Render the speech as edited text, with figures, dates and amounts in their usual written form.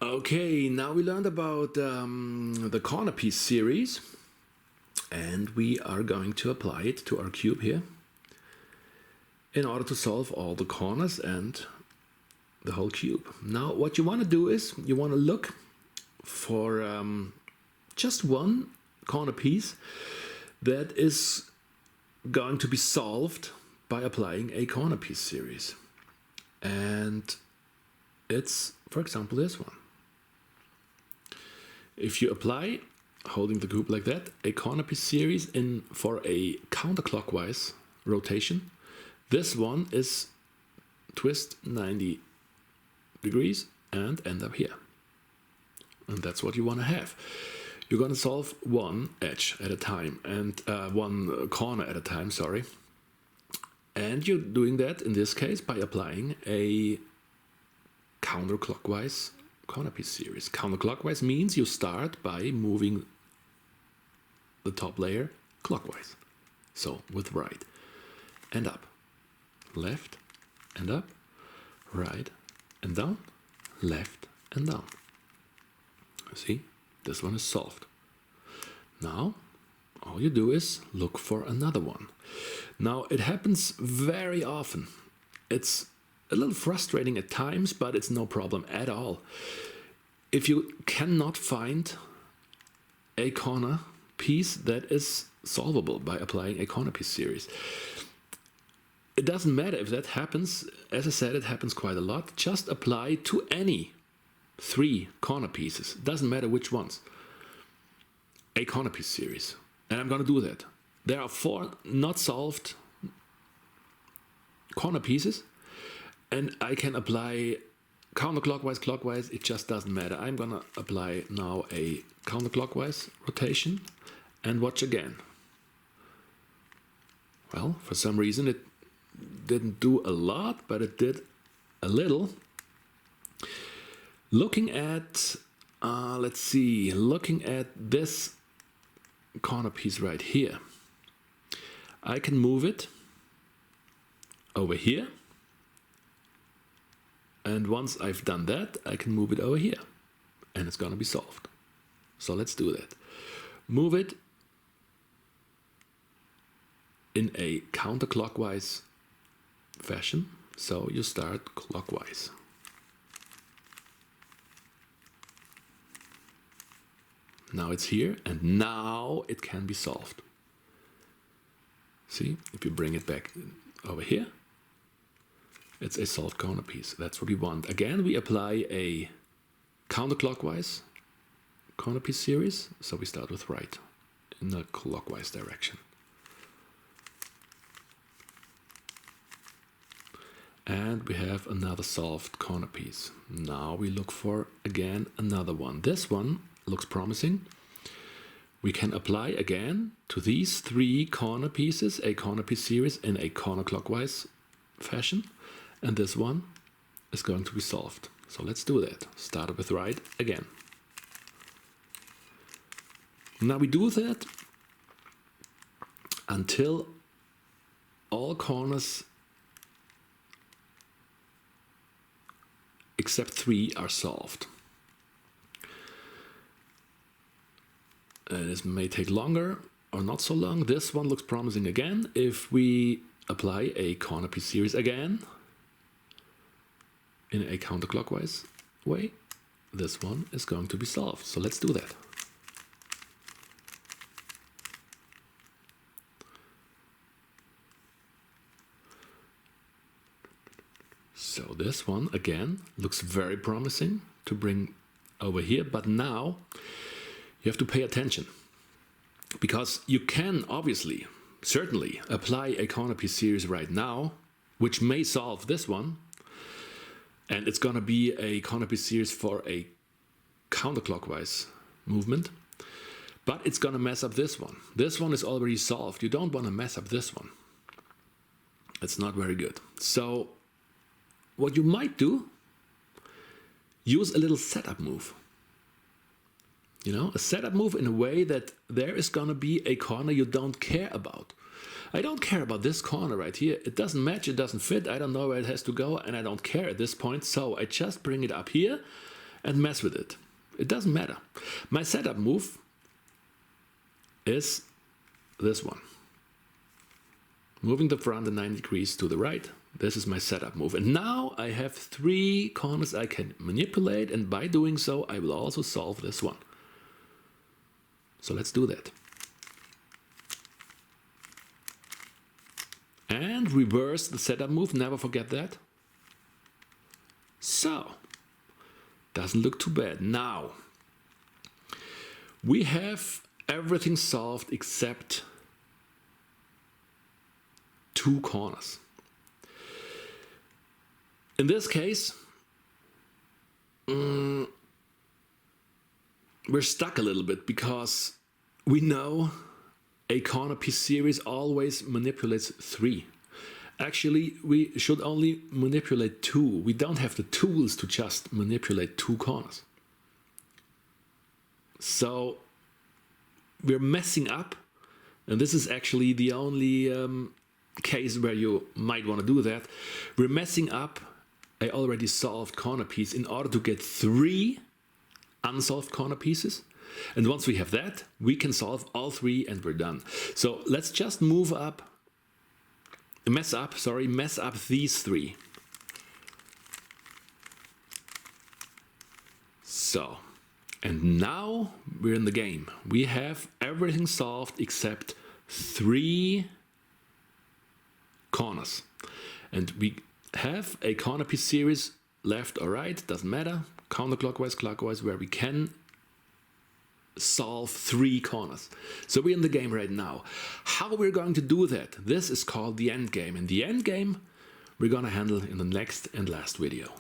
Okay, now we learned about the corner piece series, and we are going to apply it to our cube here in order to solve all the corners and the whole cube. Now what you want to do is you want to look for just one corner piece that is going to be solved by applying a corner piece series, and it's, for example, this one. If you apply, holding the cube like that, a corner piece series for a counterclockwise rotation, this one is twist 90 degrees and end up here. And that's what you want to have. You're going to solve one edge at a time, and one corner at a time, sorry. And you're doing that in this case by applying a counterclockwise corner piece series. Counterclockwise means you start by moving the top layer clockwise. So with right and up, left and up, right and down, left and down. See, this one is solved. Now all you do is look for another one. Now it happens very often. It's a little frustrating at times, but it's no problem at all. If you cannot find a corner piece that is solvable by applying a corner piece series, it doesn't matter if that happens. As I said, it happens quite a lot. Just apply to any 3 corner pieces, doesn't matter which ones, a corner piece series. And I'm going to do that. There are 4 not solved corner pieces, and I can apply counterclockwise, clockwise, it just doesn't matter. I'm gonna apply now a counterclockwise rotation and watch again. Well, for some reason it didn't do a lot, but it did a little. Looking at, let's see, looking at this corner piece right here, I can move it over here. And once I've done that, I can move it over here and it's going to be solved. So let's do that. Move it in a counterclockwise fashion. So you start clockwise. Now it's here, and now it can be solved. See, if you bring it back over here, it's a solved corner piece. That's what we want. Again, we apply a counterclockwise corner piece series. So we start with right in the clockwise direction. And we have another solved corner piece. Now we look for, again, another one. This one looks promising. We can apply again to these 3 corner pieces, a corner piece series in a counterclockwise fashion. And this one is going to be solved. So let's do that. Start with right again. Now we do that until all corners except 3 are solved. And this may take longer or not so long. This one looks promising again. If we apply a corner piece series again in a counterclockwise way, this one is going to be solved. So let's do that. So this one again looks very promising to bring over here, but now you have to pay attention, because you can obviously, certainly apply a corner piece series right now, which may solve this one, and it's going to be a corner piece series for a counterclockwise movement, but it's going to mess up this one. This one is already solved. You don't want to mess up this one. It's not very good. So what you might do, use a little setup move. You know, a setup move in a way that there is going to be a corner you don't care about. I don't care about this corner right here. It doesn't match, it doesn't fit, I don't know where it has to go, and I don't care at this point. So I just bring it up here and mess with it. It doesn't matter. My setup move is this one. Moving the front 90 degrees to the right. This is my setup move. And now I have 3 corners I can manipulate, and by doing so I will also solve this one. So let's do that. And reverse the setup move, never forget that. So, doesn't look too bad. Now, we have everything solved except 2 corners. In this case, we're stuck a little bit because we know a corner piece series always manipulates 3. Actually, we should only manipulate 2. We don't have the tools to just manipulate 2 corners. So we're messing up, and this is actually the only case where you might want to do that. We're messing up a already solved corner piece in order to get 3 unsolved corner pieces. And once we have that, we can solve all 3 and we're done. So let's just mess up these 3. So, and now we're in the game. We have everything solved except 3 corners. And we have a corner piece series, left or right, doesn't matter, counterclockwise, clockwise, where we can solve 3 corners. So we're in the game right now. How we're going to do that? This is called the end game. And the end game we're going to handle in the next and last video.